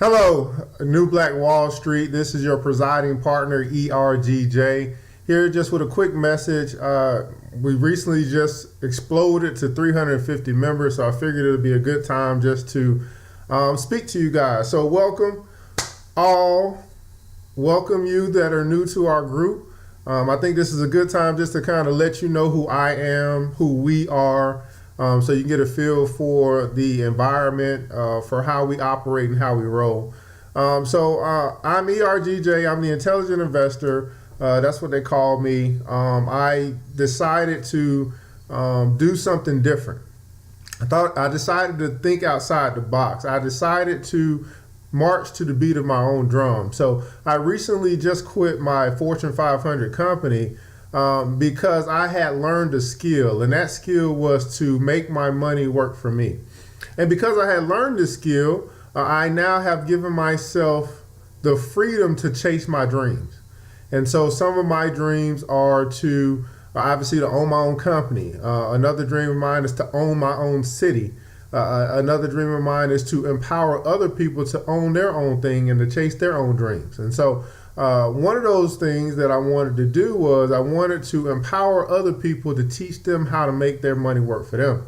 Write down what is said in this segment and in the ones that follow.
Hello, New Black Wall Street. This is your presiding partner, ERGJ. Here just with a quick message. We recently just exploded to 350 members, so I figured it would be a good time just to speak to you guys. So welcome you that are new to our group. I think this is a good time just to kind of let you know who I am, who we are, so you can get a feel for the environment, for how we operate and how we roll. I'm ERGJ. I'm the intelligent investor. That's what they call me. I decided to do something different. I decided to think outside the box. I decided to march to the beat of my own drum. So I recently just quit my Fortune 500 company because I had learned a skill, and that skill was to make my money work for me. And because I had learned this skill, I now have given myself the freedom to chase my dreams. And so some of my dreams are to obviously to own my own company. Another dream of mine is to own my own city. Another dream of mine is to empower other people to own their own thing and to chase their own dreams. And so one of those things that I wanted to do was I wanted to empower other people to teach them how to make their money work for them.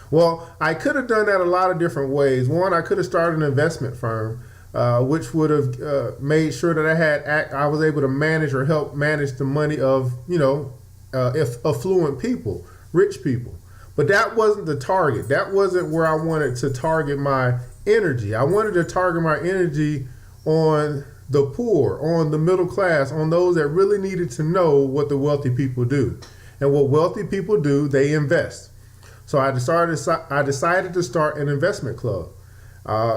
Well, I could have done that a lot of different ways. One, I could have started an investment firm, which would have made sure that I was able to manage or help manage the money of, affluent people, rich people. But that wasn't the target. That wasn't where I wanted to target my energy. I wanted to target my energy on the poor, on the middle class, on those that really needed to know what the wealthy people do. And what wealthy people do, they invest. So I decided to start an investment club.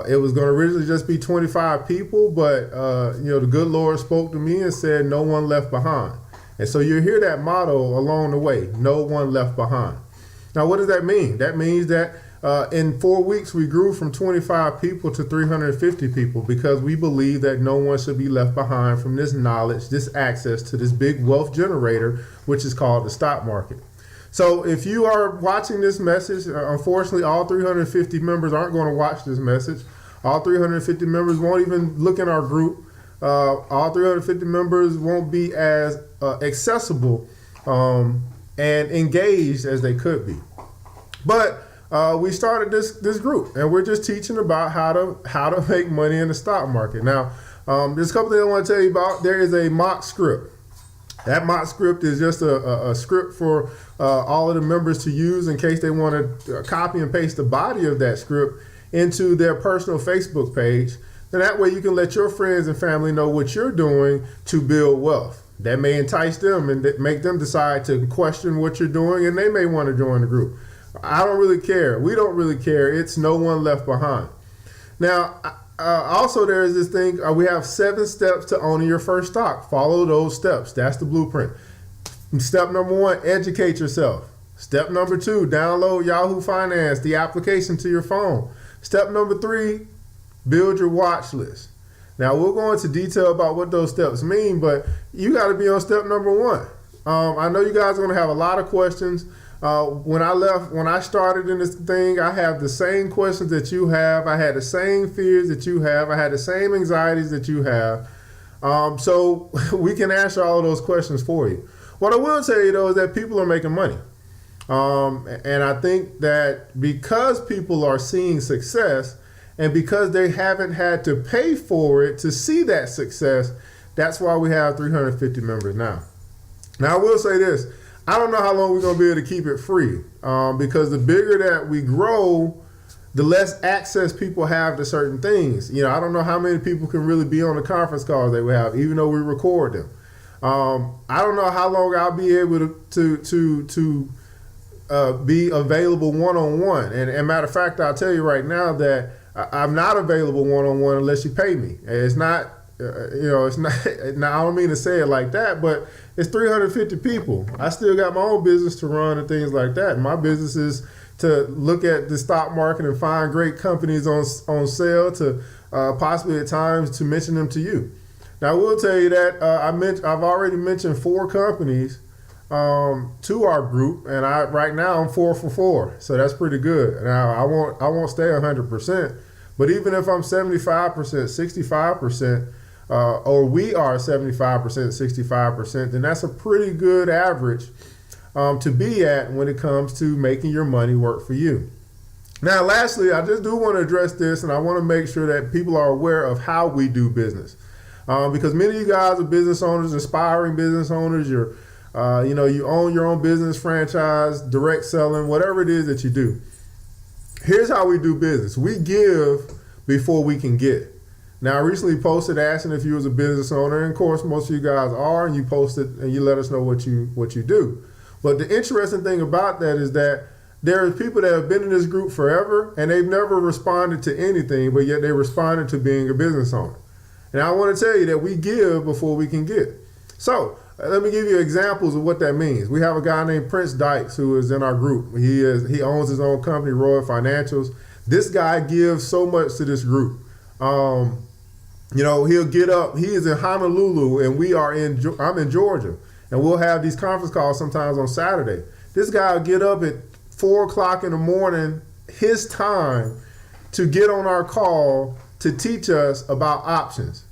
It was going to originally just be 25 people, but the good Lord spoke to me and said, "No one left behind." And so you hear that motto along the way: "No one left behind." Now, what does that mean? That means that in 4 weeks, we grew from 25 people to 350 people because we believe that no one should be left behind from this knowledge, this access to this big wealth generator, which is called the stock market. So if you are watching this message, unfortunately, all 350 members aren't going to watch this message. All 350 members won't even look in our group. All 350 members won't be as accessible and engaged as they could be. But we started this group, and we're just teaching about how to make money in the stock market. Now, there's a couple things I want to tell you about. There is a mock script. That mock script is just a script for all of the members to use in case they want to copy and paste the body of that script into their personal Facebook page. And that way you can let your friends and family know what you're doing to build wealth. That may entice them and make them decide to question what you're doing, and they may want to join the group. I don't really care. We don't really care. It's no one left behind. Now, also there is this thing, we have 7 steps to owning your first stock. Follow those steps. That's the blueprint. Step number 1, educate yourself. Step number 2, download Yahoo Finance, the application, to your phone. Step number 3, build your watch list. Now, we'll go into detail about what those steps mean, but you got to be on step number 1. I know you guys are going to have a lot of questions. When I started in this thing, I have the same questions that you have. I had the same fears that you have. I had the same anxieties that you have. So we can answer all of those questions for you. What I will tell you, though, is that people are making money. And I think that because people are seeing success and because they haven't had to pay for it to see that success, that's why we have 350 members now. Now, I will say this. I don't know how long we're going to be able to keep it free because the bigger that we grow, the less access people have to certain things. I don't know how many people can really be on the conference calls that we have, even though we record them. I don't know how long I'll be able to be available one-on-one. And matter of fact, I'll tell you right now that I'm not available one-on-one unless you pay me. It's not. It's not. Now, I don't mean to say it like that, but it's 350 people. I still got my own business to run and things like that. And my business is to look at the stock market and find great companies on sale to possibly at times to mention them to you. Now, I will tell you that I've already mentioned 4 companies to our group, and right now I'm 4 for 4, so that's pretty good. Now, I won't stay 100%. But even if I'm 75%, 65%, or we are 75%, 65%, then that's a pretty good average to be at when it comes to making your money work for you. Now, lastly, I just do want to address this, and I want to make sure that people are aware of how we do business. Because many of you guys are business owners, aspiring business owners. You own your own business, franchise, direct selling, whatever it is that you do. Here's how we do business. We give before we can get. Now, I recently posted asking if you was a business owner, and of course, most of you guys are, and you posted and you let us know what you do. But the interesting thing about that is that there are people that have been in this group forever, and they've never responded to anything, but yet they responded to being a business owner. And I want to tell you that we give before we can get. So let me give you examples of what that means. We have a guy named Prince Dykes who is in our group. He owns his own company, Royal Financials. This guy gives so much to this group. He'll get up. He is in Honolulu, and I'm in Georgia, and we'll have these conference calls sometimes on Saturday. This guy will get up at 4 o'clock in the morning, his time, to get on our call to teach us about options.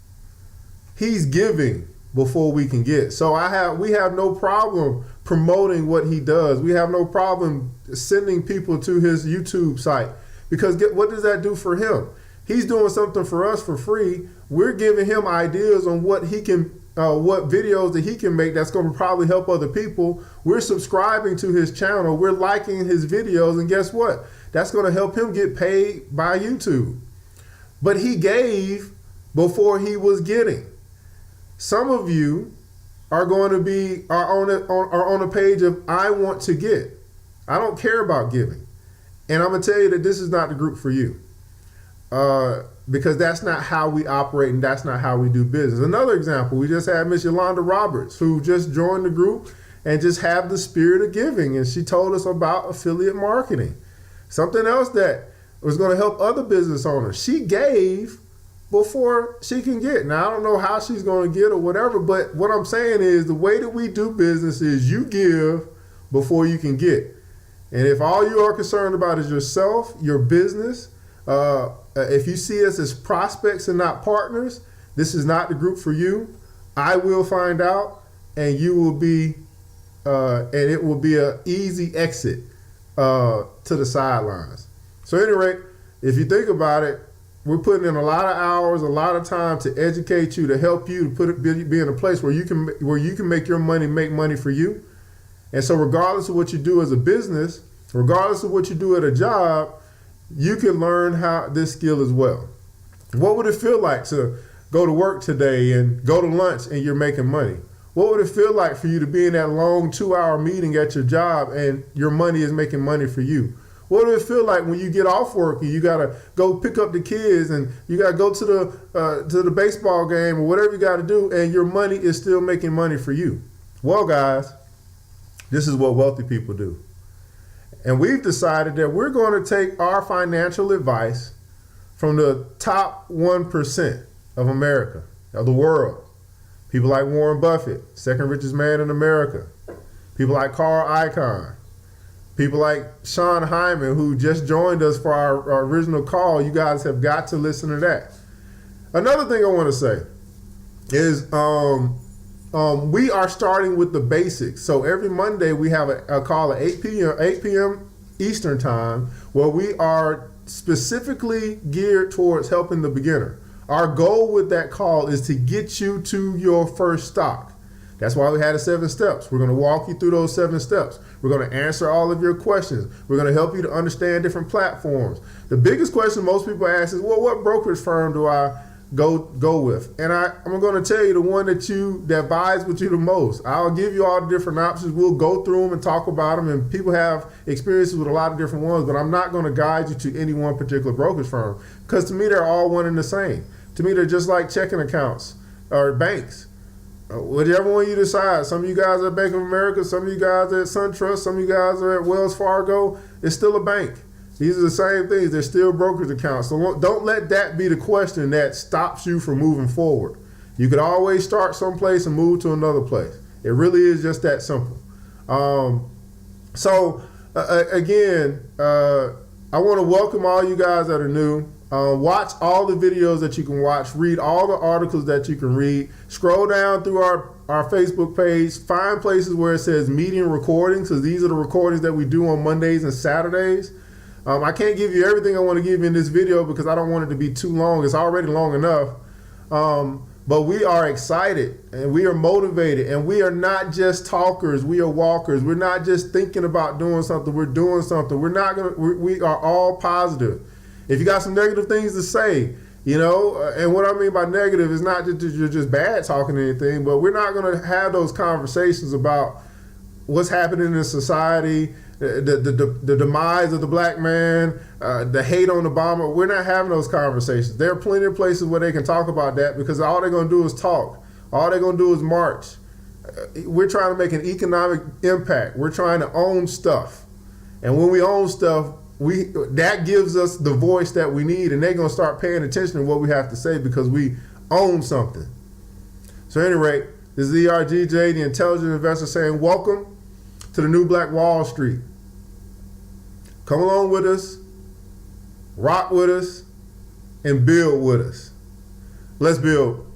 He's giving before we can get. So we have no problem promoting what he does. We have no problem sending people to his YouTube site, because what does that do for him? He's doing something for us for free. We're giving him ideas on what videos that he can make that's going to probably help other people. We're subscribing to his channel. We're liking his videos. And guess what? That's going to help him get paid by YouTube. But he gave before he was getting. Some of you are going to be on a page of I want to get. I don't care about giving. And I'm going to tell you that this is not the group for you. Because that's not how we operate, and that's not how we do business. Another example, we just had Miss Yolanda Roberts, who just joined the group and just have the spirit of giving. And she told us about affiliate marketing. Something else that was going to help other business owners. She gave before she can get. Now, I don't know how she's going to get or whatever, but what I'm saying is the way that we do business is you give before you can get. And if all you are concerned about is yourself, your business, if you see us as prospects and not partners, this is not the group for you. I will find out, and you will be, and it will be an easy exit to the sidelines. So, at any rate, if you think about it, we're putting in a lot of hours, a lot of time to educate you, to help you to be in a place where you can make your money make money for you. And so, regardless of what you do as a business, regardless of what you do at a job, you can learn how this skill as well. What would it feel like to go to work today and go to lunch and you're making money? What would it feel like for you to be in that long 2-hour meeting at your job and your money is making money for you? What would it feel like when you get off work and you gotta go pick up the kids and you gotta go to the baseball game or whatever you gotta do, and your money is still making money for you? Well, guys, this is what wealthy people do. And we've decided that we're going to take our financial advice from the top 1% of America, of the world. People like Warren Buffett, second richest man in America. People like Carl Icahn. People like Sean Hyman, who just joined us for our original call. You guys have got to listen to that. Another thing I want to say is we are starting with the basics. So every Monday we have a call at 8 p.m. Eastern time, where we are specifically geared towards helping the beginner. Our goal with that call is to get you to your first stock. That's why we had the 7 steps. We're going to walk you through those 7 steps. We're going to answer all of your questions. We're going to help you to understand different platforms. The biggest question most people ask is, well, what brokerage firm do I go with? And I'm going to tell you the one that vibes with you the most. I'll give you all the different options. We'll go through them and talk about them, and people have experiences with a lot of different ones, but I'm not going to guide you to any one particular brokerage firm, because to me they're all one and the same. To me they're just like checking accounts or banks. Whichever one you decide. Some of you guys are at Bank of America, some of you guys are at SunTrust, some of you guys are at Wells Fargo. It's still a bank. These are the same things. They're still brokerage accounts. So don't let that be the question that stops you from moving forward. You could always start someplace and move to another place. It really is just that simple. Again, I want to welcome all you guys that are new. Watch all the videos that you can watch. Read all the articles that you can read. Scroll down through our Facebook page. Find places where it says meeting recordings, because these are the recordings that we do on Mondays and Saturdays. I can't give you everything I want to give you in this video because I don't want it to be too long. It's already long enough. But we are excited and we are motivated, and we are not just talkers. We are walkers. We're not just thinking about doing something. We're doing something. We are all positive. If you got some negative things to say, and what I mean by negative is not that you're just bad talking or anything, but we're not going to have those conversations about what's happening in society, the demise of the black man, the hate on Obama. We're not having those conversations. There are plenty of places where they can talk about that, because all they're going to do is talk. All they're going to do is march. We're trying to make an economic impact. We're trying to own stuff. And when we own stuff, that gives us the voice that we need, and they're going to start paying attention to what we have to say because we own something. So at any rate, this is ERGJ, the Intelligent Investor, saying welcome to the new Black Wall Street. Come along with us, rock with us, and build with us. Let's build.